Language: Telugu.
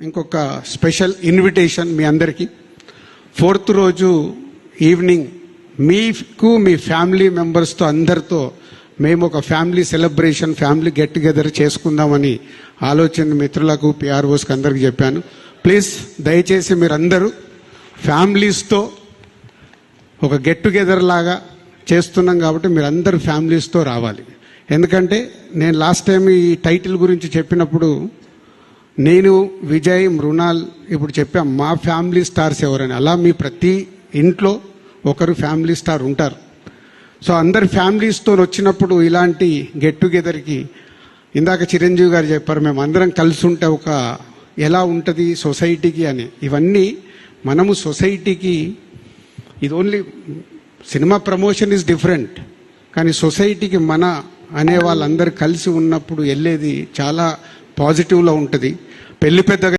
ఇంకొక స్పెషల్ ఇన్విటేషన్ మీ అందరికీ. 4th రోజు ఈవినింగ్ మీకు మీ ఫ్యామిలీ మెంబర్స్తో అందరితో మేము ఒక family celebration, family get together చేసుకుందామని ఆలోచన మిత్రులకు, పిఆర్ఓస్కి అందరికి చెప్పాను. ప్లీజ్ దయచేసి మీరందరూ ఫ్యామిలీస్తో ఒక గెట్ టుగెదర్ లాగా చేస్తున్నాం కాబట్టి మీరందరూ ఫ్యామిలీస్తో రావాలి. ఎందుకంటే నేను లాస్ట్ టైం ఈ టైటిల్ గురించి చెప్పినప్పుడు నేను, విజయ్, మృణాల్ ఇప్పుడు చెప్పాం మా ఫ్యామిలీ స్టార్స్ ఎవరని. అలా మీ ప్రతి ఇంట్లో ఒకరు ఫ్యామిలీ స్టార్ ఉంటారు. సో అందరు ఫ్యామిలీస్తో వచ్చినప్పుడు ఇలాంటి గెట్ టుగెదర్కి ఇందాక చిరంజీవి గారు చెప్పారు, మేము అందరం కలిసి ఉంటే ఒక ఎలా ఉంటుంది సొసైటీకి అని. ఇవన్నీ మనము సొసైటీకి, ఇది only cinema promotion is different, కానీ సొసైటీకి మన అనే వాళ్ళందరూ కలిసి ఉన్నప్పుడు వెళ్ళేది చాలా పాజిటివ్లో ఉంటుంది. పెళ్లి పెద్దగా